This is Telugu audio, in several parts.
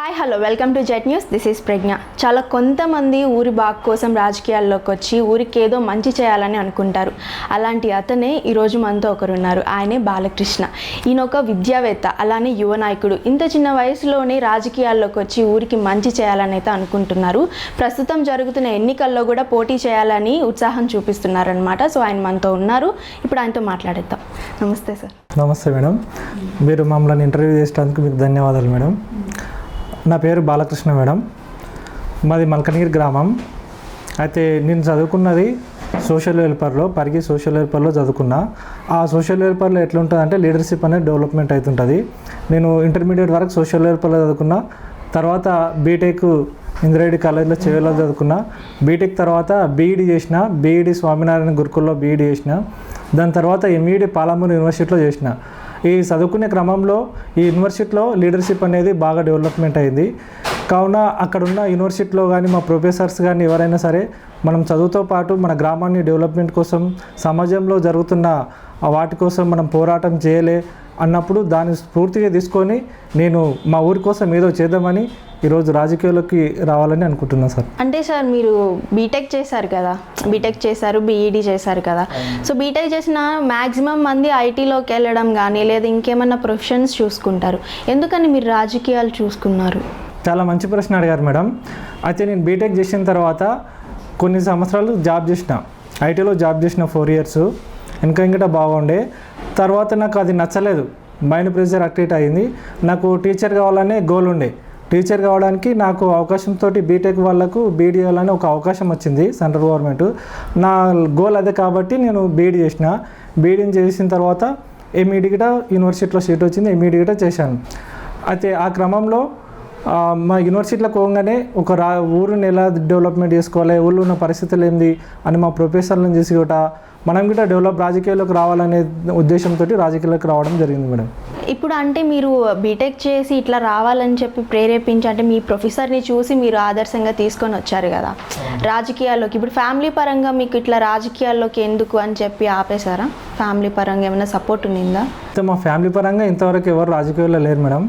Hi hello welcome to Jet News. This is Pragya. చాలా కొంతమంది ఊరి బాగు కోసం రాజకీయాల్లోకి వచ్చి ఊరికి ఏదో మంచి చేయాలని అనుకుంటారు. అలాంటి అతనే ఈరోజు మనతో ఒకరున్నారు. ఆయనే బాలకృష్ణ. ఈయన ఒక విద్యావేత్త, అలానే యువ నాయకుడు. ఇంత చిన్న వయసులోనే రాజకీయాల్లోకి వచ్చి ఊరికి మంచి చేయాలని అయితే అనుకుంటున్నారు. ప్రస్తుతం జరుగుతున్న ఎన్నికల్లో కూడా పోటీ చేయాలని ఉత్సాహం చూపిస్తున్నారనమాట. సో ఆయన మనతో ఉన్నారు. ఇప్పుడు ఆయనతో మాట్లాడేద్దాం. నమస్తే సార్. నమస్తే మేడం. మీరు మమ్మల్ని ఇంటర్వ్యూ చేసినందుకు మీకు ధన్యవాదాలు మేడం. నా పేరు బాలకృష్ణ మేడం. మాది మల్కనగిరి గ్రామం. అయితే నేను చదువుకున్నది సోషల్ వెల్ఫేర్లో, పరిగి సోషల్ వెల్ఫేర్లో చదువుకున్నా. ఆ సోషల్ వెల్ఫేర్లో ఎట్లుంటుందంటే లీడర్షిప్ అనేది డెవలప్మెంట్ అవుతుంటుంది. నేను ఇంటర్మీడియట్ వరకు సోషల్ వెల్ఫేర్లో చదువుకున్నా. తర్వాత బీటెక్ ఇందిరారెడ్డి కాలేజ్లో చివరిలో చదువుకున్నా. బీటెక్ తర్వాత బీఈడీ చేసిన. బీఈడీ స్వామినారాయణ గురుకుల్లో బీఈడీ చేసిన. దాని తర్వాత ఎంఈడీ పాలమూరు యూనివర్సిటీలో చేసిన. ఈ చదువుకునే క్రమంలో ఈ యూనివర్సిటీలో లీడర్షిప్ అనేది బాగా డెవలప్మెంట్ అయింది. కావున అక్కడున్న యూనివర్సిటీలో కానీ మా ప్రొఫెసర్స్ కానీ ఎవరైనా సరే మనం చదువుతో పాటు మన గ్రామాన్ని డెవలప్మెంట్ కోసం, సమాజంలో జరుగుతున్న వాటి కోసం మనం పోరాటం చేయలే అన్నప్పుడు దాన్ని స్ఫూర్తిగా తీసుకొని నేను మా ఊరి కోసం ఏదో చేద్దామని ఈరోజు రాజకీయాల్లోకి రావాలని అనుకుంటున్నాను సార్. అంటే సార్ మీరు బీటెక్ చేశారు కదా, బీటెక్ చేశారు, బీఈడీ చేశారు కదా. సో బీటెక్ చేసిన మ్యాక్సిమం మంది ఐటీలోకి వెళ్ళడం కానీ లేదా ఇంకేమన్నా ప్రొఫెషన్స్ చూసుకుంటారు. ఎందుకని మీరు రాజకీయాలు చూసుకున్నారు? చాలా మంచి ప్రశ్న అడిగారు మేడం. అయితే నేను బీటెక్ చేసిన తర్వాత కొన్ని సంవత్సరాలు జాబ్ చేసిన, ఐటీలో జాబ్ చేసిన 4 years. ఇంకా బాగుండే. తర్వాత నాకు అది నచ్చలేదు, మైండ్ ప్రెషర్ యాక్టివేట్ అయ్యింది. నాకు టీచర్ కావాలనే గోల్ ఉండే. టీచర్ కావడానికి నాకు అవకాశంతో బీటెక్ వాళ్ళకు బీఈడీ చేయాలని ఒక అవకాశం వచ్చింది సెంట్రల్ గవర్నమెంట్. నా గోల్ అదే కాబట్టి నేను బీఈడీ చేసిన. బీఈడీని చేసిన తర్వాత ఎంఈడీ గిట యూనివర్సిటీలో సీట్ వచ్చింది, ఎంఈడీ గిట చేశాను. అయితే ఆ క్రమంలో మా యూనివర్సిటీలో పోగానే ఒక ఊరిని ఎలా డెవలప్మెంట్ చేసుకోవాలి, ఊళ్ళో ఉన్న పరిస్థితులు ఏంది అని మా ప్రొఫెసర్లను చేసి కూడా మనం కూడా రాజకీయాల్లోకి రావాలనే ఉద్దేశంతో రాజకీయాల్లోకి రావడం జరిగింది మేడం. ఇప్పుడు అంటే మీరు బీటెక్ చేసి ఇట్లా రావాలని చెప్పి ప్రేరేపించి, అంటే మీ ప్రొఫెసర్ని చూసి మీరు ఆదర్శంగా తీసుకొని వచ్చారు కదా రాజకీయాల్లోకి. ఇప్పుడు ఫ్యామిలీ పరంగా మీకు ఇట్లా రాజకీయాల్లోకి ఎందుకు అని చెప్పి ఆపేశారా? ఫ్యామిలీ పరంగా ఏమైనా సపోర్ట్ ఉండిందా? అయితే మా ఫ్యామిలీ పరంగా ఇంతవరకు ఎవరు రాజకీయాల్లో లేరు మేడం.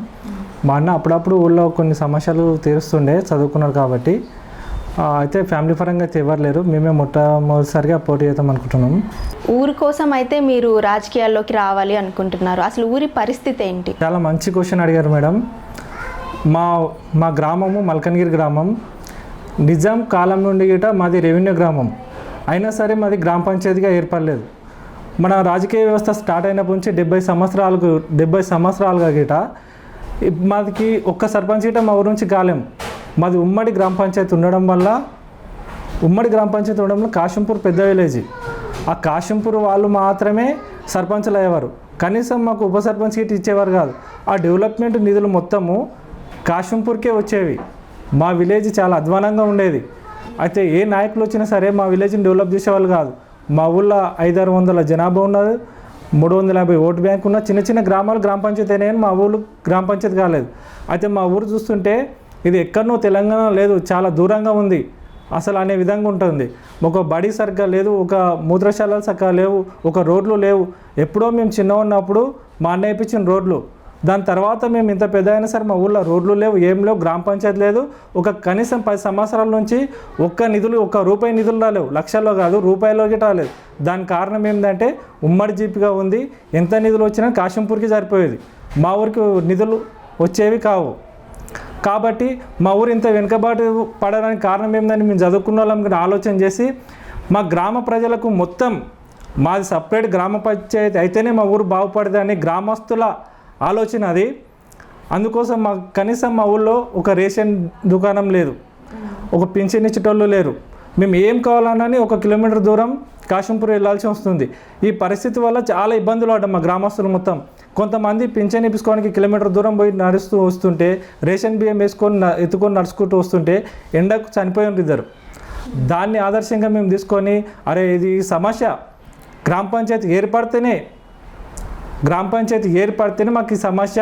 మా అన్న అప్పుడప్పుడు ఊళ్ళో కొన్ని సమస్యలు తీరుస్తుండే, చదువుకున్నారు కాబట్టి. అయితే ఫ్యామిలీ పరంగా అయితే ఎవరు లేరు. మేమే మొట్టమొదటిసారిగా పోటీ చేద్దాం అనుకుంటున్నాము. ఊరి కోసం అయితే మీరు రాజకీయాల్లోకి రావాలి అనుకుంటున్నారు. అసలు ఊరి పరిస్థితి ఏంటి? చాలా మంచి క్వశ్చన్ అడిగారు మేడం. మా గ్రామము మల్కనగిరి గ్రామం. నిజాం కాలం నుండి గిట మాది రెవెన్యూ గ్రామం. అయినా సరే మాది గ్రామ పంచాయతీగా ఏర్పడలేదు. మన రాజకీయ వ్యవస్థ స్టార్ట్ అయినప్పటి నుంచి 70 సంవత్సరాలుగా గిట మాదికి ఒక్క సర్పంచ్ గిట మా ఊరు నుంచి కాలేం. మాది ఉమ్మడి గ్రామ పంచాయతీ ఉండడం వల్ల కాశంపూర్ పెద్ద విలేజ్. ఆ కాశంపూర్ వాళ్ళు మాత్రమే సర్పంచులు అయ్యేవారు. కనీసం మాకు ఉప సర్పంచ్ గిట్ ఇచ్చేవారు కాదు. ఆ డెవలప్మెంట్ నిధులు మొత్తము కాశంపూర్కే వచ్చేవి. మా విలేజ్ చాలా అధ్వానంగా ఉండేది. అయితే ఏ నాయకులు వచ్చినా సరే మా విలేజ్ని డెవలప్ చేసేవాళ్ళు కాదు. మా ఊళ్ళో 500-600 జనాభా ఉన్నది, 350 ఓటు బ్యాంక్ ఉన్న చిన్న గ్రామాలు గ్రామ పంచాయతీ అయినాయని మా ఊళ్ళు గ్రామ పంచాయతీ కాలేదు. అయితే మా ఊరు చూస్తుంటే ఇది ఎక్కడనో తెలంగాణ లేదు, చాలా దూరంగా ఉంది అసలు అనే విధంగా ఉంటుంది. ఒక బడి సరిగ్గా లేదు, ఒక మూత్రశాలలు సరిగ్గా లేవు, ఒక రోడ్లు లేవు. ఎప్పుడో మేము చిన్న ఉన్నప్పుడు మా అన్నయ్య ఇప్పించిన రోడ్లు. దాని తర్వాత మేము ఇంత పెద్ద అయినా సరే మా ఊళ్ళో రోడ్లు లేవు, ఏం లేవు, గ్రామ పంచాయతీ లేదు. కనీసం 10 సంవత్సరాల నుంచి ఒక్క రూపాయి నిధులు రాలేవు. లక్షల్లో కాదు, రూపాయలోకి రాలేదు. దానికి కారణం ఏంటంటే ఉమ్మడి జీపీగా ఉంది. ఎంత నిధులు వచ్చినా కాశంపూర్కి సరిపోయేది, మా ఊరికి నిధులు వచ్చేవి కావు. కాబట్టి మా ఊరు ఇంత వెనుకబాటు పడడానికి కారణం ఏందని మేము చదువుకున్న వాళ్ళం ఆలోచన చేసి మా గ్రామ ప్రజలకు మొత్తం మాది సపరేట్ గ్రామ పంచాయతీ అయితేనే మా ఊరు బాగుపడదని గ్రామస్తుల ఆలోచన అది. అందుకోసం కనీసం మా ఊళ్ళో ఒక రేషన్ దుకాణం లేదు, ఒక పింఛన్ ఇచ్చేటోళ్ళు లేరు. మేము ఏం కావాలన్నా 1 కిలోమీటర్ దూరం కాశంపూర్ వెళ్ళాల్సి వస్తుంది. ఈ పరిస్థితి వల్ల చాలా ఇబ్బందులు పడ్డాం మా గ్రామస్తులు మొత్తం. కొంతమంది పింఛన్ ఇప్పించుకోవడానికి కిలోమీటర్ దూరం పోయి నడుస్తూ వస్తుంటే, రేషన్ బియ్యం ఎత్తుకొని నడుచుకుంటూ వస్తుంటే ఎండకు చనిపోయి ఉంటారు. దాన్ని ఆదర్శంగా మేము తీసుకొని ఇది సమస్య గ్రామ పంచాయతీ ఏర్పడితేనే మాకు ఈ సమస్య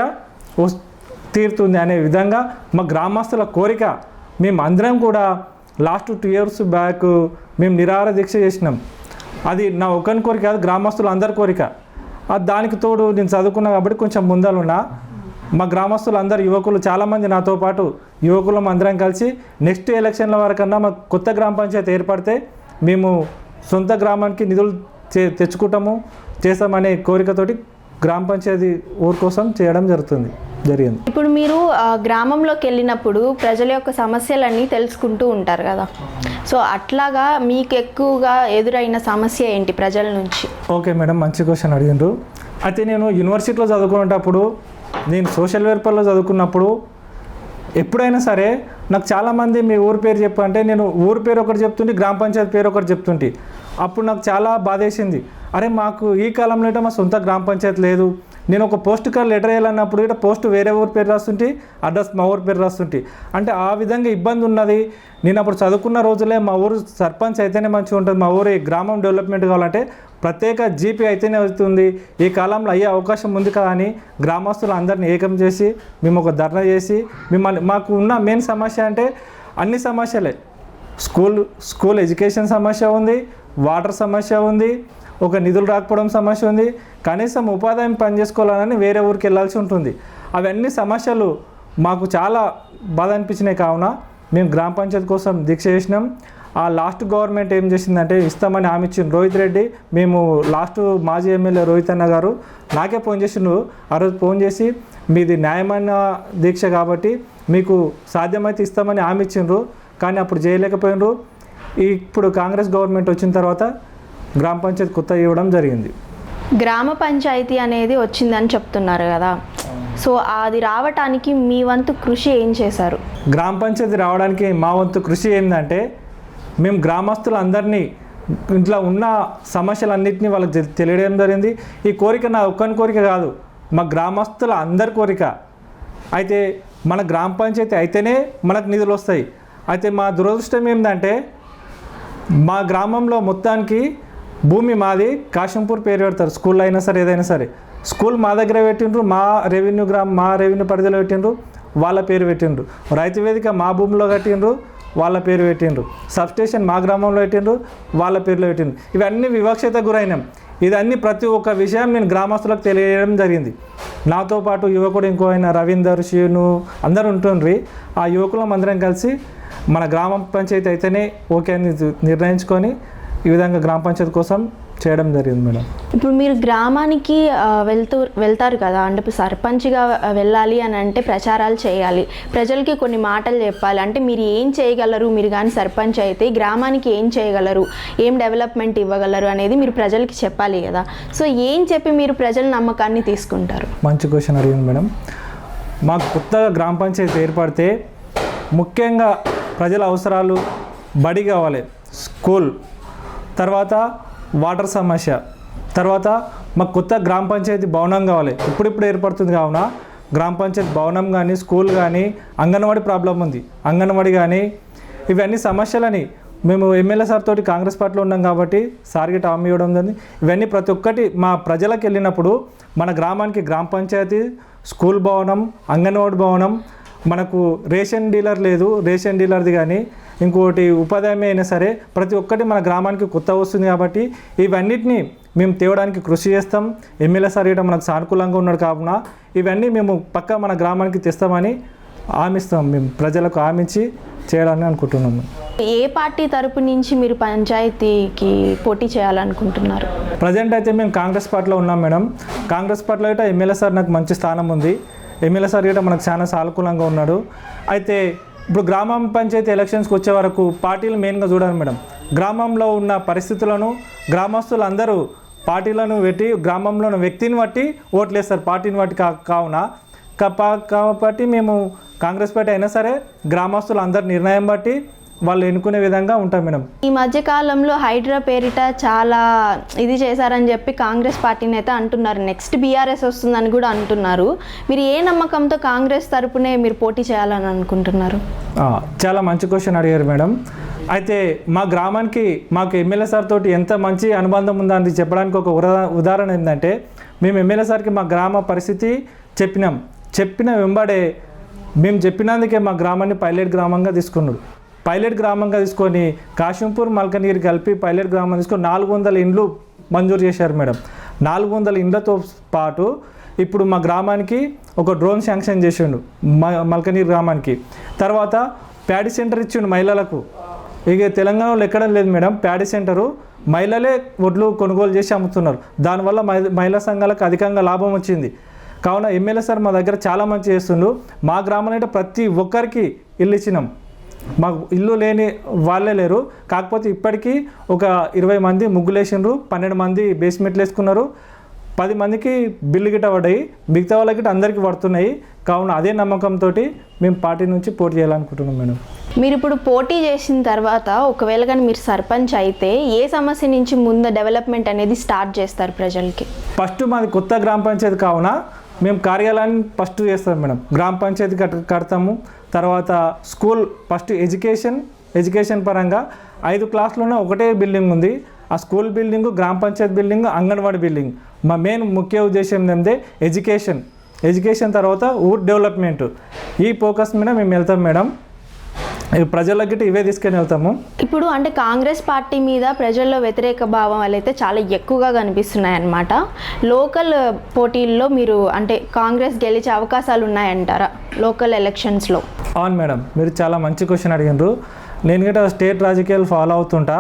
తీరుతుంది అనే విధంగా మా గ్రామస్తుల కోరిక. మేము అందరం కూడా లాస్ట్ 2 years బ్యాక్ మేము నిరాహార దీక్ష చేసినాం. అది నా ఒకరి కోరిక కాదు, గ్రామస్తులు అందరి కోరిక. దానికి తోడు నేను చదువుకున్నా కాబట్టి కొంచెం ముందలున్నా. మా గ్రామస్తులు అందరు యువకులు చాలామంది నాతో పాటు యువకులం అందరం కలిసి నెక్స్ట్ ఎలక్షన్ల వరకన్నా మాకు కొత్త గ్రామ పంచాయతీ ఏర్పడితే మేము సొంత గ్రామానికి నిధులు తెచ్చుకుంటాము చేస్తామనే కోరికతోటి గ్రామ పంచాయతీ ఊరు కోసం చేయడం జరిగింది. ఇప్పుడు మీరు గ్రామంలోకి వెళ్ళినప్పుడు ప్రజల యొక్క సమస్యలన్నీ తెలుసుకుంటూ ఉంటారు కదా, సో అట్లాగా మీకు ఎక్కువగా ఎదురైన సమస్య ఏంటి ప్రజల నుంచి? ఓకే మేడం, మంచి క్వశ్చన్ అడిగిండ్రు. అయితే నేను యూనివర్సిటీలో చదువుకునేటప్పుడు, నేను సోషల్ వెల్ఫేర్లో చదువుకున్నప్పుడు ఎప్పుడైనా సరే నాకు చాలామంది మీ ఊరి పేరు చెప్పంటే నేను ఊరి పేరు ఒకటి చెప్తుంటే గ్రామ పంచాయతీ పేరు ఒకటి చెప్తుంటే అప్పుడు నాకు చాలా బాధేసింది. అరే మాకు ఈ కాలంలో అయితే మా సొంత గ్రామ పంచాయతీ లేదు. నేను ఒక పోస్ట్ కార్డ్ లెటర్ వేయాలన్నప్పుడు ఇట్లా పోస్ట్ వేరే ఊరి పేరు రాస్తుంటే అడ్రస్ మా ఊరి పేరు రాస్తుంటే అంటే ఆ విధంగా ఇబ్బంది ఉన్నది. నేను అప్పుడు చదువుకున్న రోజులే మా ఊరు సర్పంచ్ అయితేనే మంచిగా ఉంటుంది, మా ఊరి గ్రామం డెవలప్మెంట్ కావాలంటే ప్రత్యేక జీపీ అయితేనే అవుతుంది, ఈ కాలంలో అయ్యే అవకాశం ఉంది కదా అని గ్రామస్తులు అందరినీ ఏకం చేసి మేము ఒక ధర్నా చేసి మిమ్మల్ని మాకు ఉన్న మెయిన్ సమస్య అంటే అన్ని సమస్యలే, స్కూల్ ఎడ్యుకేషన్ సమస్య ఉంది, వాటర్ సమస్య ఉంది, ఒక నిధులు రాకపోవడం సమస్య ఉంది, కనీసం ఉపాధి పని చేసుకోవాలని వేరే ఊరికి వెళ్ళాల్సి ఉంటుంది. అవన్నీ సమస్యలు మాకు చాలా బాధ అనిపించినాయి. కావున మేము గ్రామ పంచాయతీ కోసం దీక్ష చేసినాం. ఆ లాస్ట్ గవర్నమెంట్ ఏం చేసిందంటే ఇస్తామని హామీ ఇచ్చింది రోహిత్ రెడ్డి. మేము లాస్ట్ మాజీ ఎమ్మెల్యే రోహిత్ అన్న గారు నాకే ఫోన్ చేసిండ్రు. ఆ రోజు ఫోన్ చేసి మీది న్యాయమైన దీక్ష కాబట్టి మీకు సాధ్యమైతే ఇస్తామని హామీ ఇచ్చిండ్రు, కానీ అప్పుడు చేయలేకపోయినరు. ఇప్పుడు కాంగ్రెస్ గవర్నమెంట్ వచ్చిన తర్వాత గ్రామ పంచాయతీ కొత్త ఇవ్వడం జరిగింది. గ్రామ పంచాయతీ అనేది వచ్చిందని చెప్తున్నారు కదా, సో అది రావటానికి మీ వంతు కృషి ఏం చేశారు? గ్రామ పంచాయతీ రావడానికి మా వంతు కృషి ఏంటంటే మేము గ్రామస్తులందరినీ ఇంట్లో ఉన్న సమస్యలన్నింటినీ వాళ్ళకి తెలియడం జరిగింది. ఈ కోరిక నా ఒక్కని కోరిక కాదు, మా గ్రామస్తుల అందరి కోరిక. అయితే మన గ్రామ పంచాయతీ అయితేనే మనకు నిధులు వస్తాయి. అయితే మా దురదృష్టం ఏంటంటే మా గ్రామంలో మొత్తానికి భూమి మాది, కాశంపూర్ పేరు పెడతారు, స్కూల్లో అయినా సరే ఏదైనా సరే. స్కూల్ మా దగ్గర పెట్టిండ్రు, మా రెవెన్యూ పరిధిలో పెట్టిండ్రు, వాళ్ళ పేరు పెట్టిండ్రు. రైతు వేదిక మా భూమిలో కట్టిండ్రు, వాళ్ళ పేరు పెట్టిండ్రు. సబ్స్టేషన్ మా గ్రామంలో పెట్టిండ్రు, వాళ్ళ పేరులో పెట్టిండ్రు. ఇవన్నీ వివక్షత గురైనాం. ఇదన్నీ ప్రతి ఒక్క విషయం నేను గ్రామస్తులకు తెలియజేయడం జరిగింది. నాతో పాటు యువకుడు ఇంకో ఆయన రవీందర్, శివును అందరూ ఉంటుండ్రి. ఆ యువకులం అందరం కలిసి మన గ్రామ పంచాయతీ అయితేనే ఓకే అని నిర్ణయించుకొని ఈ విధంగా గ్రామ పంచాయతీ కోసం చేయడం జరిగింది మేడం. ఇప్పుడు మీరు గ్రామానికి వెళ్తారు కదా, అంటే ఇప్పుడు సర్పంచ్గా వెళ్ళాలి అని అంటే ప్రచారాలు చేయాలి, ప్రజలకి కొన్ని మాటలు చెప్పాలి. అంటే మీరు ఏం చేయగలరు, మీరు కానీ సర్పంచ్ అయితే గ్రామానికి ఏం చేయగలరు, ఏం డెవలప్మెంట్ ఇవ్వగలరు అనేది మీరు ప్రజలకి చెప్పాలి కదా. సో ఏం చెప్పి మీరు ప్రజల నమ్మకాన్ని తీసుకుంటారు? మంచి క్వశ్చన్ అడిగింది మేడం. మాకు కొత్తగా గ్రామ పంచాయతీ ఏర్పడితే ముఖ్యంగా ప్రజల అవసరాలు బడి కావాలి, స్కూల్, తర్వాత వాటర్ సమస్య, తర్వాత మాకు కొత్త గ్రామ పంచాయతీ భవనం కావాలి. ఇప్పుడిప్పుడు ఏర్పడుతుంది కావున గ్రామ పంచాయతీ భవనం కానీ, స్కూల్ కానీ, అంగన్వాడీ ప్రాబ్లం ఉంది, అంగన్వాడీ కానీ, ఇవన్నీ సమస్యలని మేము ఎమ్మెల్యే సార్ తోటి కాంగ్రెస్ పార్టీలో ఉన్నాం కాబట్టి సార్కి హామీ ఇవ్వడం జరిగింది. ఇవన్నీ ప్రతి ఒక్కటి మా ప్రజలకు వెళ్ళినప్పుడు మన గ్రామానికి గ్రామ పంచాయతీ, స్కూల్ భవనం, అంగన్వాడీ భవనం, మనకు రేషన్ డీలర్ లేదు, రేషన్ డీలర్ది కానీ ఇంకోటి ఉపాధి అయినా సరే ప్రతి ఒక్కటి మన గ్రామానికి కొత్త వస్తుంది కాబట్టి ఇవన్నిటిని మేము తేవడానికి కృషి చేస్తాం. ఎమ్మెల్యే సార్ ఇట మనకు సానుకూలంగా ఉన్నాడు కావున ఇవన్నీ మేము పక్కా మన గ్రామానికి తెస్తామని హామీస్తాం. మేము ప్రజలకు హామీంచి చేయాలని అనుకుంటున్నాము. ఏ పార్టీ తరపు నుంచి మీరు పంచాయతీకి పోటీ చేయాలనుకుంటున్నారు? ప్రజెంట్ అయితే మేము కాంగ్రెస్ పార్టీలో ఉన్నాం మేడం. కాంగ్రెస్ పార్టీలో అయితే ఎమ్మెల్యే సార్ నాకు మంచి స్థానం ఉంది. ఎమ్మెల్యే సార్ కూడా మనకు చాలా సానుకూలంగా ఉన్నాడు. అయితే ఇప్పుడు గ్రామ పంచాయతీ ఎలక్షన్స్కి వచ్చే వరకు పార్టీలు మెయిన్గా చూడాలి మేడం. గ్రామంలో ఉన్న పరిస్థితులను గ్రామస్తులు అందరూ పార్టీలను పెట్టి గ్రామంలో ఉన్న వ్యక్తిని బట్టి ఓట్లు వేస్తారు, పార్టీని బట్టి కావున కాబట్టి మేము కాంగ్రెస్ పార్టీ అయినా సరే గ్రామస్తులు అందరి నిర్ణయం బట్టి వాళ్ళు ఎన్నుకునే విధంగా ఉంటాం మేడం. ఈ మధ్యకాలంలో హైడ్రా పేరిట చాలా ఇది చేశారని చెప్పి కాంగ్రెస్ పార్టీని అయితే అంటున్నారు, నెక్స్ట్ బీఆర్ఎస్ వస్తుందని కూడా అంటున్నారు. మీరు ఏ నమ్మకంతో కాంగ్రెస్ తరపునే మీరు పోటీ చేయాలని అనుకుంటున్నారు? చాలా మంచి క్వశ్చన్ అడిగారు మేడం. అయితే మా గ్రామానికి మాకు ఎమ్మెల్యే సార్ తోటి ఎంత మంచి అనుబంధం ఉందని చెప్పడానికి ఒక ఉదాహరణ ఏంటంటే మేము ఎమ్మెల్యే సార్కి మా గ్రామ పరిస్థితి చెప్పిన వెంబడే మేము చెప్పినందుకే మా గ్రామాన్ని పైలట్ గ్రామంగా తీసుకున్నాడు. పైలట్ గ్రామంగా తీసుకొని కాశంపూర్, మల్కనగిరి కలిపి పైలట్ గ్రామం తీసుకొని 400 ఇండ్లు మంజూరు చేశారు మేడం. 400 ఇండ్లతో పాటు ఇప్పుడు మా గ్రామానికి ఒక డ్రోన్ శాంక్షన్ చేసిండు మల్కనీరు గ్రామానికి. తర్వాత ప్యాడీ సెంటర్ ఇచ్చిండు మహిళలకు. ఇక తెలంగాణలో ఎక్కడ లేదు మేడం ప్యాడీ సెంటరు, మహిళలే వడ్లు కొనుగోలు చేసి అమ్ముతున్నారు. దానివల్ల మహిళా సంఘాలకు అధికంగా లాభం వచ్చింది. కావున ఎమ్మెల్యే సార్ మా దగ్గర చాలా మంచి చేస్తుండు. మా గ్రామంలో అంటే ప్రతి ఒక్కరికి ఇల్లు ఇచ్చినాం. మాకు ఇల్లు లేని వాళ్ళే లేరు. కాకపోతే ఇప్పటికీ ఒక 20 మంది ముగ్గులు వేసిండ్రు, 12 మంది బేస్మెంట్లు వేసుకున్నారు, 10 మందికి బిల్లు గిట్ట పడ్డాయి, మిగతా వాళ్ళకి అందరికీ పడుతున్నాయి. కావున అదే నమ్మకంతో మేము పార్టీ నుంచి పోటీ చేయాలనుకుంటున్నాం మేడం. మీరు ఇప్పుడు పోటీ చేసిన తర్వాత ఒకవేళ కానీ మీరు సర్పంచ్ అయితే ఏ సమస్య నుంచి ముందు డెవలప్మెంట్ అనేది స్టార్ట్ చేస్తారు ప్రజలకి? ఫస్ట్ మాది కొత్త గ్రామ పంచాయతీ కావున మేము కార్యాలయాన్ని ఫస్ట్ చేస్తాం మేడం. గ్రామ పంచాయతీ కడతాము. తర్వాత స్కూల్ ఫస్ట్ ఎడ్యుకేషన్ పరంగా 5 క్లాసులోనే ఒకటే బిల్డింగ్ ఉంది. ఆ స్కూల్ బిల్డింగు, గ్రామ పంచాయతీ బిల్డింగ్, అంగన్వాడీ బిల్డింగ్. మా మెయిన్ ముఖ్య ఉద్దేశం ఏంటంటే ఎడ్యుకేషన్ తర్వాత ఊర్ డెవలప్మెంట్. ఈ ఫోకస్ మీద మేము వెళ్తాం మేడం. ప్రజలకి ఇవే తీసుకొని వెళ్తాము. ఇప్పుడు అంటే కాంగ్రెస్ పార్టీ మీద ప్రజల్లో వ్యతిరేక భావం అయితే చాలా ఎక్కువగా కనిపిస్తున్నాయి అన్నమాట. లోకల్ పోటీల్లో మీరు అంటే కాంగ్రెస్ గెలిచే అవకాశాలు ఉన్నాయంటారా లోకల్ ఎలక్షన్స్లో? అవును మేడం, మీరు చాలా మంచి క్వశ్చన్ అడిగినారు. నేను గిట్ట స్టేట్ రాజకీయాలు ఫాలో అవుతుంటా.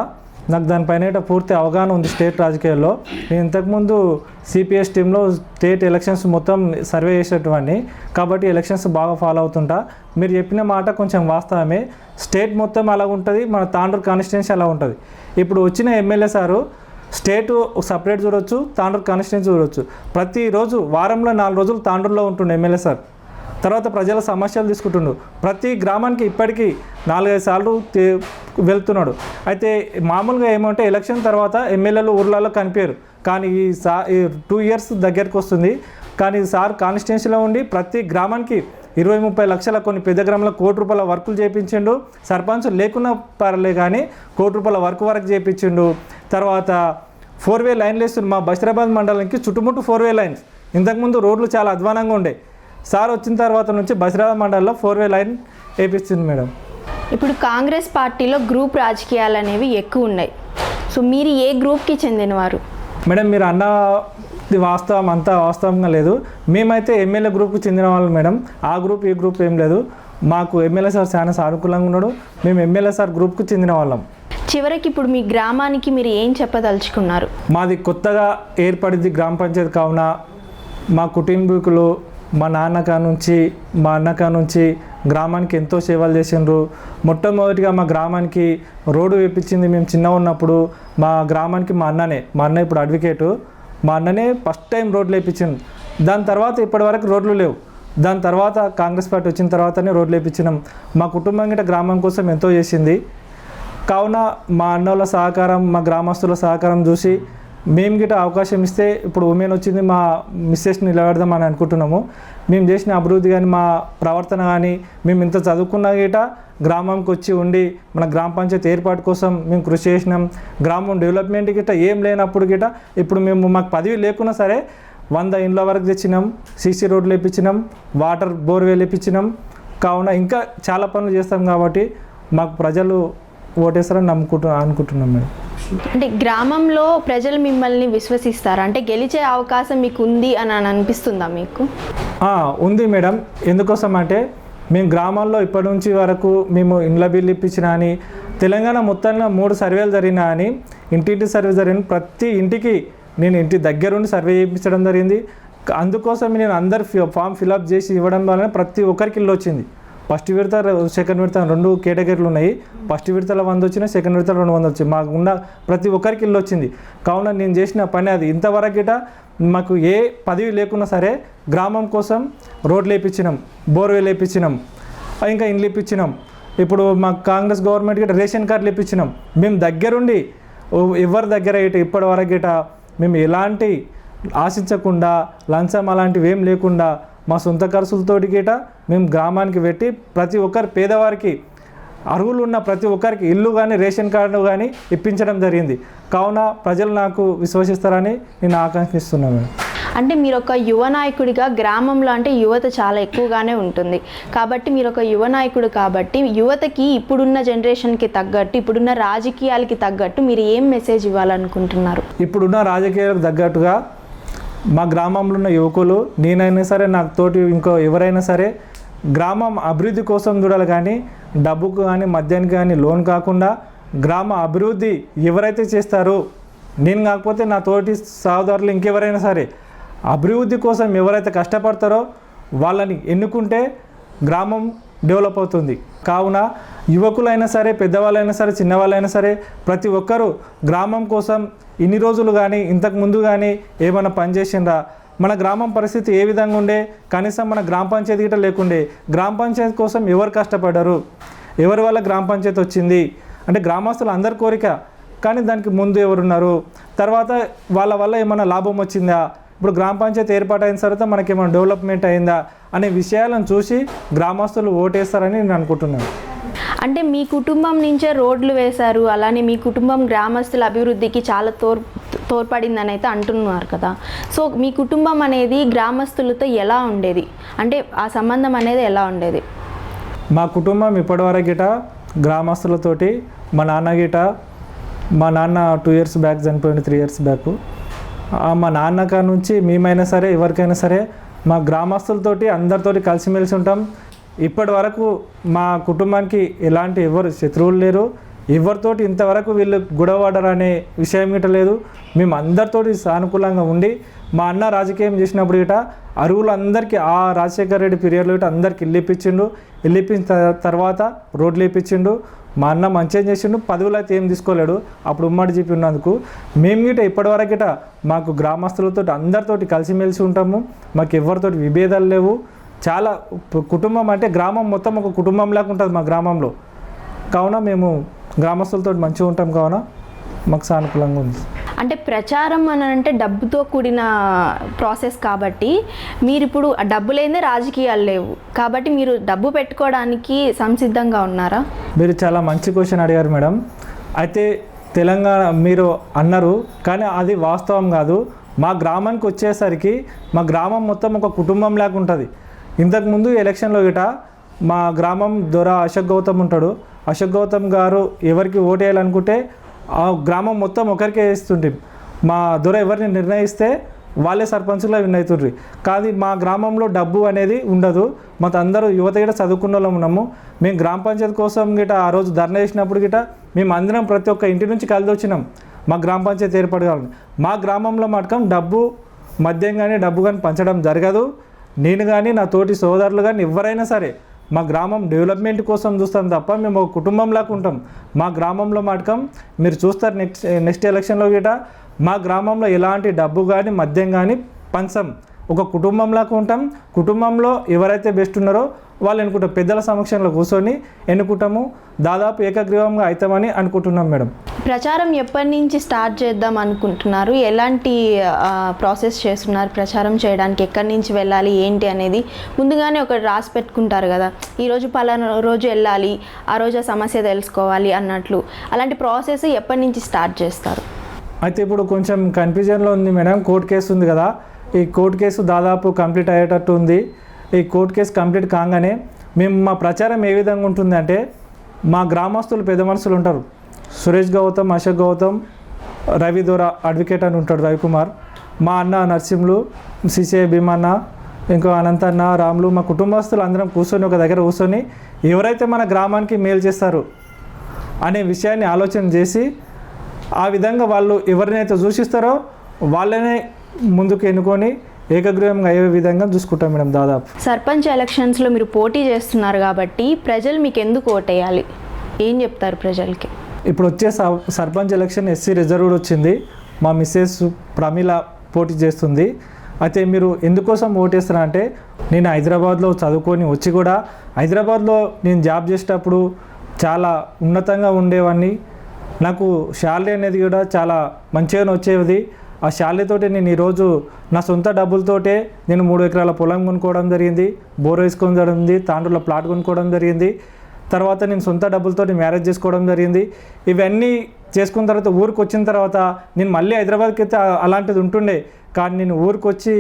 నాకు దానిపైన పూర్తి అవగాహన ఉంది స్టేట్ రాజకీయాల్లో. నేను ఇంతకుముందు సిపిఎస్ టీంలో స్టేట్ ఎలక్షన్స్ మొత్తం సర్వే చేసేటువంటి, కాబట్టి ఎలక్షన్స్ బాగా ఫాలో అవుతుంటా. మీరు చెప్పిన మాట కొంచెం వాస్తవమే. స్టేట్ మొత్తం అలా ఉంటుంది, మన తాండూరు కాన్స్టిట్యున్సీ అలా ఉంటుంది. ఇప్పుడు వచ్చిన ఎమ్మెల్యే సారు స్టేటు సపరేట్ చూడవచ్చు, తాండూరు కాన్స్టిట్యున్సీ చూడవచ్చు. ప్రతిరోజు వారంలో 4 రోజులు తాండూరులో ఉంటుండే ఎమ్మెల్యే సార్. తర్వాత ప్రజల సమస్యలు తీసుకుంటుండు. ప్రతి గ్రామానికి ఇప్పటికీ 4-5 సార్లు వెళ్తున్నాడు. అయితే మామూలుగా ఏమంటే ఎలక్షన్ తర్వాత ఎమ్మెల్యేలు ఊర్లలో కనిపించారు. కానీ ఈ 2 ఇయర్స్ దగ్గరికి వస్తుంది. కానీ సార్ కాన్స్టిట్యున్సీలో ఉండి ప్రతి గ్రామానికి 20-30 లక్షల, కొన్ని పెద్ద గ్రామంలో ₹1 కోటి వర్కులు చేయించిండు. సర్పంచ్ లేకున్నా పర్లే కానీ ₹1 కోటి వరకు చేయించిండు. తర్వాత 4-వే లైన్లు వేస్తుంది. మా బషీరాబాద్ మండలానికి చుట్టుముట్టు 4-వే లైన్స్. ఇంతకుముందు రోడ్లు చాలా అధ్వానంగా ఉండే. సార్ వచ్చిన తర్వాత నుంచి బషీరాబాద్ మండలంలో 4-వే లైన్ వేయించింది మేడం. ఇప్పుడు కాంగ్రెస్ పార్టీలో గ్రూప్ రాజకీయాలు అనేవి ఎక్కువ ఉన్నాయి. సో మీరు ఏ గ్రూప్కి చెందినవారు? మేడం, మీరు అన్న వాస్తవం అంతా వాస్తవంగా లేదు. మేమైతే ఎమ్మెల్యే గ్రూప్కి చెందిన వాళ్ళు మేడం. ఆ గ్రూప్ ఈ గ్రూప్ ఏం లేదు. మాకు ఎమ్మెల్యే సార్ చాలా సానుకూలంగా ఉన్నాడు. మేము ఎమ్మెల్యే సార్ గ్రూప్కి చెందిన వాళ్ళం. చివరికి ఇప్పుడు మీ గ్రామానికి మీరు ఏం చెప్పదలుచుకున్నారు? మాది కొత్తగా ఏర్పడింది గ్రామ పంచాయతీ కావున మా కుటుంబీకులు, మా నాన్నక నుంచి మా అన్నక నుంచి గ్రామానికి ఎంతో సేవలు చేసిండ్రు. మొట్టమొదటిగా మా గ్రామానికి రోడ్డు వేయించింది మేము చిన్నగా ఉన్నప్పుడు. మా గ్రామానికి మా అన్న ఇప్పుడు అడ్వకేటు, మా అన్ననే ఫస్ట్ టైం రోడ్లు వేయించింది. దాని తర్వాత ఇప్పటివరకు రోడ్లు లేవు. దాని తర్వాత కాంగ్రెస్ పార్టీ వచ్చిన తర్వాతనే రోడ్లు వేయించినాం. మా కుటుంబం గిట్ట గ్రామం కోసం ఎంతో చేసింది. కావున మా అన్నోళ్ళ సహకారం, మా గ్రామస్తుల సహకారం చూసి మేము గిట్ట అవకాశం ఇస్తే ఇప్పుడు ఉమెన్ వచ్చింది, మా మిస్సెస్ని నిలబెడదామని అనుకుంటున్నాము. మేము చేసిన అభివృద్ధి కానీ, మా ప్రవర్తన కానీ, మేము ఇంత చదువుకున్నా గిట్ట గ్రామంకి వచ్చి ఉండి మన గ్రామ పంచాయతీ ఏర్పాటు కోసం మేము కృషి చేసినాం. గ్రామం డెవలప్మెంట్ గిట్ట ఏం లేనప్పుడు గిట్ట ఇప్పుడు మాకు పదవి లేకున్నా సరే 100 ఇండ్ల వరకు తెచ్చినాం, సీసీ రోడ్లు వేయించినాం, వాటర్ బోర్వెల్ వేయించినాం. కావున ఇంకా చాలా పనులు చేస్తాం కాబట్టి మాకు ప్రజలు ఓటేస్తారని అనుకుంటున్నాం మేడం. అంటే గ్రామంలో ప్రజలు మిమ్మల్ని విశ్వసిస్తారా? అంటే గెలిచే అవకాశం మీకు ఉంది అని అనిపిస్తుందా మీకు? ఉంది మేడం. ఎందుకోసం అంటే మేము గ్రామాల్లో ఇప్పటి నుంచి వరకు మేము ఇండ్ల బిల్లు ఇప్పించినా అని, తెలంగాణ మొత్తంలో 3 సర్వేలు జరిగినా అని, ఇంటింటి సర్వే జరిగిన ప్రతి ఇంటికి నేను ఇంటి దగ్గరుండి సర్వే చేయించడం జరిగింది. అందుకోసం నేను అందరు ఫామ్ ఫిలప్ చేసి ఇవ్వడం వలన ప్రతి ఒక్కరికి ఇల్లు వచ్చింది. ఫస్ట్ విడత, సెకండ్ విడత 2 కేటగిరీలు ఉన్నాయి. ఫస్ట్ విడతలో 100 వచ్చినాయి, సెకండ్ విడతలో 200 వచ్చింది. మాకు ఉన్న ప్రతి ఒక్కరికి ఇల్లు వచ్చింది. కావున నేను చేసిన పని అది. ఇంతవరకు గిట మాకు ఏ పదవి లేకున్నా సరే గ్రామం కోసం రోడ్లు వేయించినాం, బోర్వెల్ వేయించినాం, ఇంకా ఇండ్లు ఇప్పించినాం. ఇప్పుడు మాకు కాంగ్రెస్ గవర్నమెంట్ గిట రేషన్ కార్డులు ఇప్పించినాం. మేము దగ్గరుండి ఎవరి దగ్గర గిట ఇప్పటివరకు గిట మేము ఎలాంటి ఆశించకుండా, లంచం అలాంటివి ఏం లేకుండా మా సొంత ఖర్చులతోటి గిట మేము గ్రామానికి పెట్టి ప్రతి ఒక్కరి పేదవారికి, అర్హులు ఉన్న ప్రతి ఒక్కరికి ఇల్లు కానీ రేషన్ కార్డు కానీ ఇప్పించడం జరిగింది. కావున ప్రజలు నాకు విశ్వసిస్తారని నేను ఆకాంక్షిస్తున్నాను. అంటే మీరు ఒక యువ నాయకుడిగా గ్రామంలో అంటే యువత చాలా ఎక్కువగానే ఉంటుంది కాబట్టి మీరు ఒక యువ నాయకుడు కాబట్టి యువతకి ఇప్పుడున్న జనరేషన్కి తగ్గట్టు, ఇప్పుడున్న రాజకీయాలకి తగ్గట్టు మీరు ఏం మెసేజ్ ఇవ్వాలనుకుంటున్నారు? ఇప్పుడున్న రాజకీయాలకు తగ్గట్టుగా మా గ్రామంలో ఉన్న యువకులు, నేనైనా సరే నాకు తోటి ఇంకో ఎవరైనా సరే గ్రామం అభివృద్ధి కోసం చూడాలి, కానీ డబ్బుకు కానీ మద్యానికి కానీ లోన్ కాకుండా గ్రామ అభివృద్ధి ఎవరైతే చేస్తారో, నేను కాకపోతే నా తోటి సహోదరులు ఇంకెవరైనా సరే అభివృద్ధి కోసం ఎవరైతే కష్టపడతారో వాళ్ళని ఎన్నుకుంటే గ్రామం డెవలప్ అవుతుంది. కావున యువకులైనా సరే, పెద్దవాళ్ళైనా సరే, చిన్నవాళ్ళైనా సరే ప్రతి ఒక్కరూ గ్రామం కోసం ఇన్ని రోజులు కానీ ఇంతకు ముందు కానీ ఏమైనా పనిచేసిండ్రా, మన గ్రామం పరిస్థితి ఏ విధంగా ఉండే, కనీసం మన గ్రామ పంచాయతీ గిట్ట లేకుండే, గ్రామ పంచాయతీ కోసం ఎవరు కష్టపడ్డారు, ఎవరి వల్ల గ్రామ పంచాయతీ వచ్చింది అంటే గ్రామస్తులు అందరి కోరిక, కానీ దానికి ముందు ఎవరున్నారు, తర్వాత వాళ్ళ వల్ల ఏమైనా లాభం వచ్చిందా, ఇప్పుడు గ్రామ పంచాయతీ ఏర్పాటైన తర్వాత మనకేమైనా డెవలప్మెంట్ అయిందా అనే విషయాలను చూసి గ్రామస్తులు ఓటేస్తారని నేను అనుకుంటున్నాను. అంటే మీ కుటుంబం నుంచే రోడ్లు వేశారు, అలానే మీ కుటుంబం గ్రామస్తుల అభివృద్ధికి చాలా తోడ్పడిందని అయితే అంటున్నారు కదా. సో మీ కుటుంబం అనేది గ్రామస్తులతో ఎలా ఉండేది, అంటే ఆ సంబంధం అనేది ఎలా ఉండేది? మా కుటుంబం ఇప్పటివరకు గిట గ్రామస్తులతోటి, మా నాన్న 2 years బ్యాక్ చనిపోయింది, 3 years బ్యాక్. మా నాన్నక నుంచి మేమైనా సరే ఎవరికైనా సరే మా గ్రామస్తులతోటి అందరితోటి కలిసిమెలిసి ఉంటాం. ఇప్పటి వరకు మా కుటుంబానికి ఎలాంటి ఎవరు శత్రువులు లేరు, ఎవరితోటి ఇంతవరకు వీళ్ళు గొడవపడరు అనే విషయం గిట లేదు. మేము అందరితోటి సానుకూలంగా ఉండి, మా అన్న రాజకీయం చేసినప్పుడు గిట అరువులు అందరికీ ఆ రాజశేఖర రెడ్డి పీరియడ్లో గిట అందరికి ఇల్లు ఇప్పించిన తర్వాత రోడ్లు ఇప్పించిండు. మా అన్న మంచిగా చేసిండు, పదవులు అయితే ఏం తీసుకోలేడు అప్పుడు ఉమ్మడి జీపీ ఉన్నందుకు. మేము గిట ఇప్పటివరకు గిట మాకు గ్రామస్తులతో అందరితోటి కలిసిమెలిసి ఉంటాము, మాకు ఎవరితోటి విభేదాలు లేవు. చాలా కుటుంబం అంటే గ్రామం మొత్తం ఒక కుటుంబంలాగా ఉంటుంది మా గ్రామంలో. కావున మేము గ్రామస్తులతో మంచిగా ఉంటాం, కావున మాకు సానుకూలంగా ఉంది. అంటే ప్రచారం అని అంటే డబ్బుతో కూడిన ప్రాసెస్ కాబట్టి మీరు ఇప్పుడు డబ్బు లేదే రాజకీయాలు లేవు కాబట్టి మీరు డబ్బు పెట్టుకోవడానికి సంసిద్ధంగా ఉన్నారా? మీరు చాలా మంచి క్వశ్చన్ అడిగారు మేడం. అయితే తెలంగాణ మీరు అన్నారు, కానీ అది వాస్తవం కాదు. మా గ్రామానికి వచ్చేసరికి మా గ్రామం మొత్తం ఒక కుటుంబం లాగా ఉంటుంది. ఇంతకుముందు ఎలక్షన్లో గిట మా గ్రామం దొర అశోక్ గౌతమ్ ఉంటాడు. అశోక్ గౌతమ్ గారు ఎవరికి ఓటేయాలనుకుంటే ఆ గ్రామం మొత్తం ఒకరికే వేస్తుంటే, మా దొర ఎవరిని నిర్ణయిస్తే వాళ్ళే సర్పంచ్గా విన్ అవుతుండ్రి. కానీ మా గ్రామంలో డబ్బు అనేది ఉండదు. మాకు అందరూ యువత గిట చదువుకున్న వాళ్ళం ఉన్నాము. మేము గ్రామ పంచాయతీ కోసం గిట ఆ రోజు ధర్నా చేసినప్పుడు గిట మేము అందరం ప్రతి ఒక్క ఇంటి నుంచి కలిసి వచ్చినాం మా గ్రామ పంచాయతీ ఏర్పడగలం. మా గ్రామంలో మటకం డబ్బు మద్యం కానీ డబ్బు కానీ పంచడం జరగదు. నేను కానీ నా తోటి సోదరులు కానీ ఎవరైనా సరే మా గ్రామం డెవలప్మెంట్ కోసం చూస్తాం తప్ప మేము ఒక కుటుంబంలాగా ఉంటాం. మా గ్రామంలో మటకం మీరు చూస్తారు నెక్స్ట్ ఎలక్షన్లో గిట మా గ్రామంలో ఎలాంటి డబ్బు కానీ మద్యం కానీ పంచం, ఒక కుటుంబంలాగా ఉంటాం. కుటుంబంలో ఎవరైతే బెస్ట్ ఉన్నారో వాళ్ళు ఎన్నుకుంటాం. పెద్దల సమక్షంలో కూర్చొని ఎన్నుకుంటాము. దాదాపు ఏకగ్రీవంగా అవుతామని అనుకుంటున్నాం మేడం. ప్రచారం ఎప్పటి నుంచి స్టార్ట్ చేద్దాం అనుకుంటున్నారు? ఎలాంటి ప్రాసెస్ చేస్తున్నారు ప్రచారం చేయడానికి? ఎక్కడి నుంచి వెళ్ళాలి ఏంటి అనేది ముందుగానే ఒకటి రాసి పెట్టుకుంటారు కదా, ఈరోజు పలానా రోజు వెళ్ళాలి, ఆ రోజు ఆ సమస్య తెలుసుకోవాలి అన్నట్లు. అలాంటి ప్రాసెస్ ఎప్పటి నుంచి స్టార్ట్ చేస్తారు? అయితే ఇప్పుడు కొంచెం కన్ఫ్యూజన్లో ఉంది మేడం. కోర్టు కేసు ఉంది కదా, ఈ కోర్టు కేసు దాదాపు కంప్లీట్ అయ్యేటట్టు ఉంది. ఈ కోర్టు కేసు కంప్లీట్ కాగానే మేము మా ప్రచారం ఏ విధంగా ఉంటుంది అంటే, మా గ్రామస్తులు పెద్ద మనుషులు ఉంటారు, సురేష్ గౌతమ్, అశోక్ గౌతమ్, రవి దొర అడ్వకేట్ అని ఉంటాడు, రవికుమార్, మా అన్న నరసింహులు, సిసిఐ భీమన్న, ఇంకో అనంతన్న, రాములు, మా కుటుంబస్తులు అందరం కూర్చొని ఒక దగ్గర కూర్చొని ఎవరైతే మన గ్రామానికి మేలు చేస్తారు అనే విషయాన్ని ఆలోచన చేసి ఆ విధంగా వాళ్ళు ఎవరినైతే సూచిస్తారో వాళ్ళనే ముందుకు ఎన్నుకొని ఏకగ్రీవంగా అయ్యే విధంగా చూసుకుంటాం మేడం. దాదాపు సర్పంచ్ ఎలక్షన్స్లో మీరు పోటీ చేస్తున్నారు కాబట్టి ప్రజలు మీకు ఎందుకు ఓటేయాలి, ఏం చెప్తారు ప్రజలకి? ఇప్పుడు వచ్చే సర్పంచ్ ఎలక్షన్ ఎస్సీ రిజర్వ్డ్ వచ్చింది. మా మిస్సెస్ ప్రమీల పోటీ చేస్తుంది. అయితే మీరు ఎందుకోసం ఓటేస్తారా అంటే, నేను హైదరాబాద్లో చదువుకొని వచ్చి కూడా హైదరాబాద్లో నేను జాబ్ చేసేటప్పుడు చాలా ఉన్నతంగా ఉండేవాడిని. నాకు శాలరీ అనేది కూడా చాలా మంచిగానే వచ్చేది. ఆ శాలరీతోటే నేను ఈరోజు నా సొంత డబ్బులతోటే నేను 3 ఎకరాల పొలం కొనుక్కోవడం జరిగింది, బోర్ వేసుకోవడం జరిగింది, తాండ్రులో ప్లాట్ కొనుక్కోవడం జరిగింది. తర్వాత నేను సొంత డబ్బులతోటి మ్యారేజ్ చేసుకోవడం జరిగింది. ఇవన్నీ చేసుకున్న తర్వాత ఊరికి వచ్చిన తర్వాత నేను మళ్ళీ హైదరాబాద్కి అయితే అలాంటిది ఉంటుండే. కానీ నేను ఊరికి వచ్చి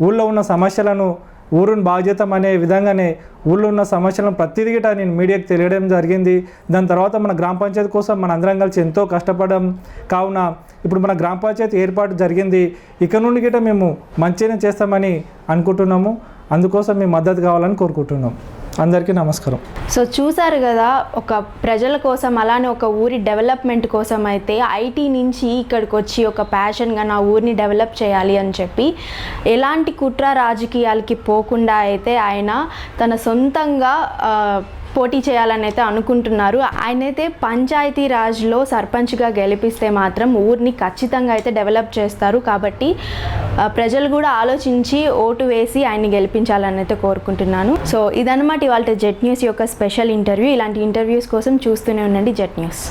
ఊళ్ళో ఉన్న సమస్యలను ఊరుని బాగు చేద్దాం అనే విధంగానే ఊళ్ళో ఉన్న సమస్యలను ప్రతిదీ గిట్ట నేను మీడియాకి తెలియడం జరిగింది. దాని తర్వాత మన గ్రామ పంచాయతీ కోసం మన అందరం కలిసి ఎంతో కష్టపడడం కావున ఇప్పుడు మన గ్రామ పంచాయతీ ఏర్పాటు జరిగింది. ఇక నుండి గిట్ట మేము మంచిగానే చేస్తామని అనుకుంటున్నాము. అందుకోసం మీ మద్దతు కావాలని కోరుకుంటున్నాం. అందరికీ నమస్కారం. సో చూసారు కదా, ఒక ప్రజల కోసం అలానే ఒక ఊరి డెవలప్మెంట్ కోసం అయితే ఐటీ నుంచి ఇక్కడికి వచ్చి ఒక ప్యాషన్గా నా ఊరిని డెవలప్ చేయాలి అని చెప్పి ఎలాంటి కుట్ర రాజకీయాలకి పోకుండా అయితే ఆయన తన సొంతంగా పోటీ చేయాలని అయితే అనుకుంటున్నారు. ఆయనైతే పంచాయతీ రాజ్లో సర్పంచ్గా గెలిపిస్తే మాత్రం ఊరిని ఖచ్చితంగా అయితే డెవలప్ చేస్తారు. కాబట్టి ప్రజలు కూడా ఆలోచించి ఓటు వేసి ఆయన్ని గెలిపించాలని అయితే కోరుకుంటున్నాను. సో ఇదన్నమాట ఇవాళ జెట్ న్యూస్ యొక్క స్పెషల్ ఇంటర్వ్యూ. ఇలాంటి ఇంటర్వ్యూస్ కోసం చూస్తూనే ఉండండి జెట్ న్యూస్.